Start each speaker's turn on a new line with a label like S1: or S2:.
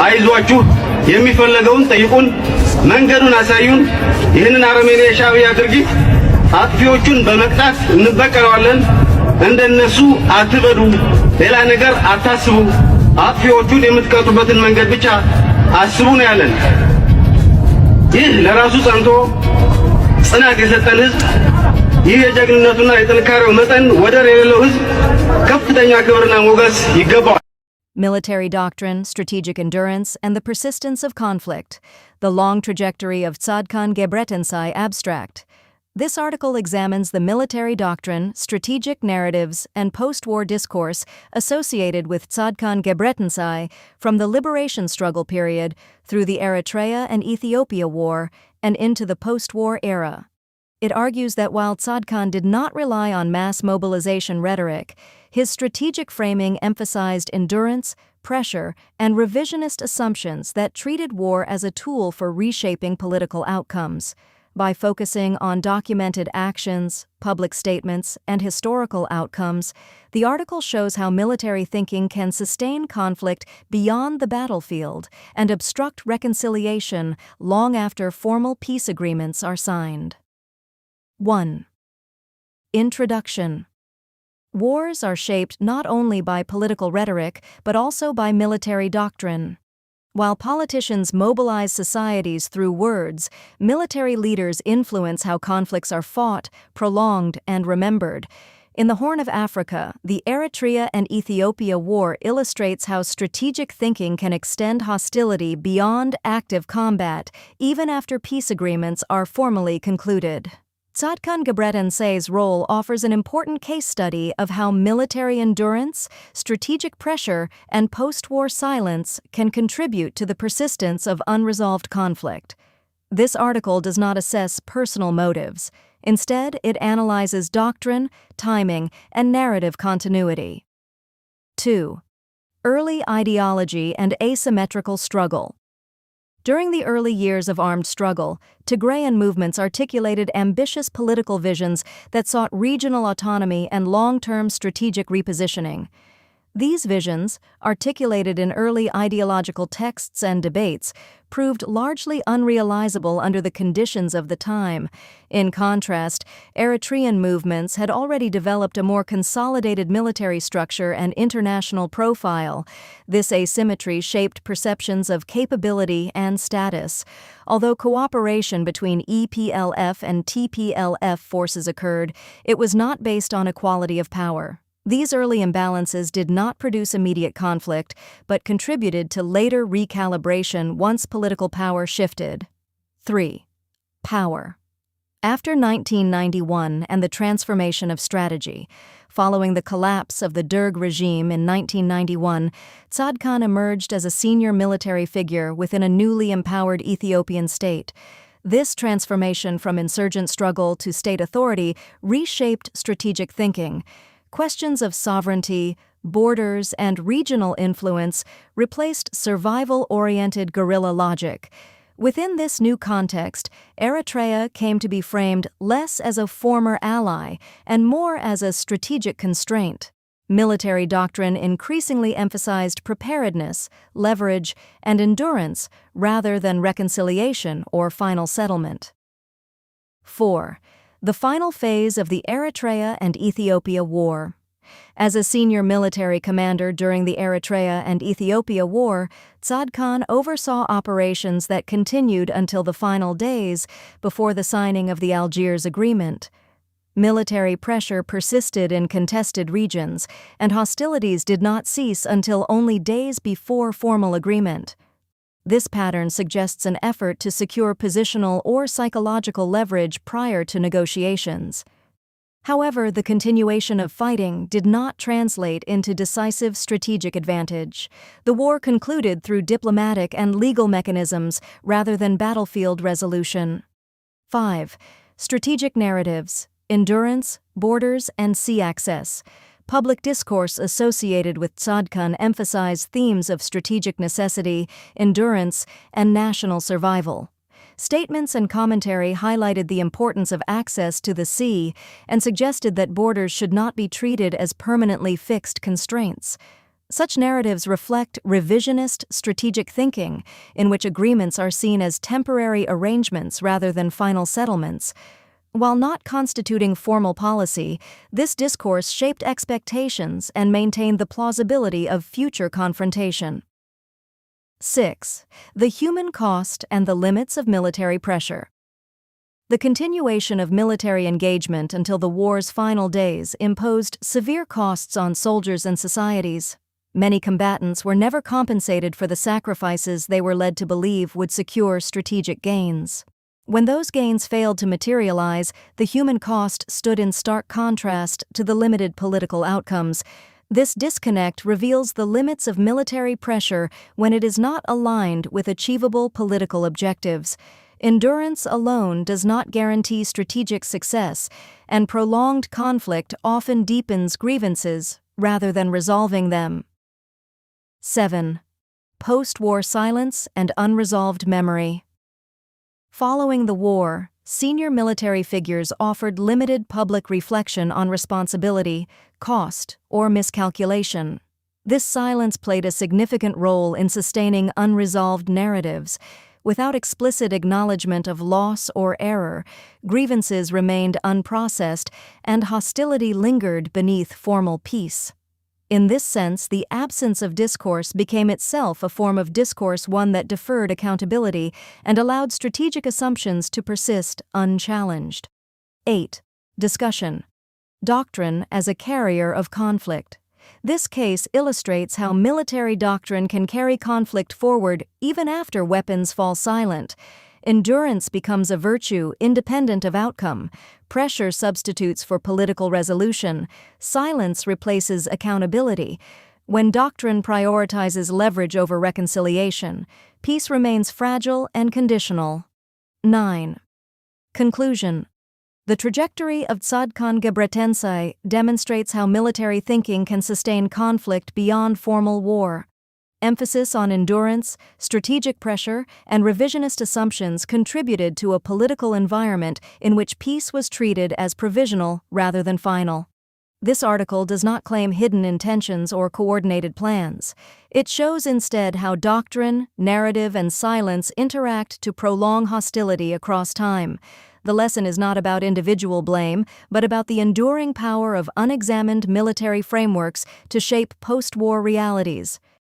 S1: አይዟችሁ የሚፈለገውን ጠይቁን መንገዱን አሳዩን ይህንን አረመኔ ሻዕቢያ ድርጊት አጥፊዎቹን በመቅጣት እንበቀለዋለን እንደነሱ አትበዱ ሌላ ነገር አታስቡ አጥፊዎቹን የምትቀጡበትን መንገድ ብቻ አስቡ ነው ያለን ይህ ለራሱ ጸንቶ ጽናት የሰጠን ህዝብ ይህ የጀግንነቱና የጥንካሬው መጠን ወደር የሌለው ህዝብ ከፍተኛ ክብርና ሞገስ ይገባዋል
S2: Military doctrine, strategic endurance, and the persistence of conflict. The long trajectory of Tzadkan Gebretensai abstract. This article examines the military doctrine, strategic narratives, and post-war discourse associated with Tzadkan Gebretensai from the liberation struggle period through the Eritrea and Ethiopia War and into the post-war era. It argues that while Tzadkan did not rely on mass mobilization rhetoric, his strategic framing emphasized endurance, pressure, and revisionist assumptions that treated war as a tool for reshaping political outcomes. By focusing on documented actions, public statements, and historical outcomes, the article shows how military thinking can sustain conflict beyond the battlefield and obstruct reconciliation long after formal peace agreements are signed. 1. Introduction. Wars are shaped not only by political rhetoric but also by military doctrine. While politicians mobilize societies through words, military leaders influence how conflicts are fought, prolonged, and remembered. In the Horn of Africa, the Eritrea and Ethiopia War illustrates how strategic thinking can extend hostility beyond active combat, even after peace agreements are formally concluded. Tzadkan Gebretensai's role offers an important case study of how military endurance, strategic pressure, and post-war silence can contribute to the persistence of unresolved conflict. This article does not assess personal motives. Instead, it analyzes doctrine, timing, and narrative continuity. 2. Early ideology and asymmetrical struggle. During the early years of armed struggle, Tigrayan movements articulated ambitious political visions that sought regional autonomy and long-term strategic repositioning. These visions, articulated in early ideological texts and debates, proved largely unrealizable under the conditions of the time. In contrast, Eritrean movements had already developed a more consolidated military structure and international profile. This asymmetry shaped perceptions of capability and status. Although cooperation between EPLF and TPLF forces occurred, it was not based on equality of power. These early imbalances did not produce immediate conflict, but contributed to later recalibration once political power shifted. 3. Power. After 1991 and the transformation of strategy, following the collapse of the Derg regime in 1991, Tzadkan emerged as a senior military figure within a newly empowered Ethiopian state. This transformation from insurgent struggle to state authority reshaped strategic thinking. Questions of sovereignty, borders, and regional influence replaced survival-oriented guerrilla logic. Within this new context, Eritrea came to be framed less as a former ally and more as a strategic constraint. Military doctrine increasingly emphasized preparedness, leverage, and endurance rather than reconciliation or final settlement. 4. The final phase of the Eritrea and Ethiopia War. As a senior military commander during the Eritrea and Ethiopia War, Tzadkan oversaw operations that continued until the final days before the signing of the Algiers Agreement. Military pressure persisted in contested regions, and hostilities did not cease until only days before formal agreement. This pattern suggests an effort to secure positional or psychological leverage prior to negotiations. However, the continuation of fighting did not translate into decisive strategic advantage. The war concluded through diplomatic and legal mechanisms rather than battlefield resolution. 5. Strategic narratives, endurance, borders, and sea access. Public discourse associated with Tzadkan emphasized themes of strategic necessity, endurance, and national survival. Statements and commentary highlighted the importance of access to the sea and suggested that borders should not be treated as permanently fixed constraints. Such narratives reflect revisionist strategic thinking, in which agreements are seen as temporary arrangements rather than final settlements. While not constituting formal policy, this discourse shaped expectations and maintained the plausibility of future confrontation. 6. The human cost and the limits of military pressure. The continuation of military engagement until the war's final days imposed severe costs on soldiers and societies. Many combatants were never compensated for the sacrifices they were led to believe would secure strategic gains. When those gains failed to materialize, the human cost stood in stark contrast to the limited political outcomes. This disconnect reveals the limits of military pressure when it is not aligned with achievable political objectives. Endurance alone does not guarantee strategic success, and prolonged conflict often deepens grievances rather than resolving them. 7. Post-war silence and unresolved memory. Following the war, senior military figures offered limited public reflection on responsibility, cost, or miscalculation. This silence played a significant role in sustaining unresolved narratives. Without explicit acknowledgement of loss or error, grievances remained unprocessed and hostility lingered beneath formal peace. In this sense, the absence of discourse became itself a form of discourse, one that deferred accountability and allowed strategic assumptions to persist unchallenged. 8. Discussion. Doctrine as a carrier of conflict. This case illustrates how military doctrine can carry conflict forward even after weapons fall silent. Endurance becomes a virtue independent of outcome. Pressure substitutes for political resolution. Silence replaces accountability. When doctrine prioritizes leverage over reconciliation, peace remains fragile and conditional. 9. Conclusion. The trajectory of Tzadkan Gebretensai demonstrates how military thinking can sustain conflict beyond formal war. Emphasis on endurance, strategic pressure, and revisionist assumptions contributed to a political environment in which peace was treated as provisional rather than final. This article does not claim hidden intentions or coordinated plans. It shows instead how doctrine, narrative, and silence interact to prolong hostility across time. The lesson is not about individual blame, but about the enduring power of unexamined military frameworks to shape post-war realities.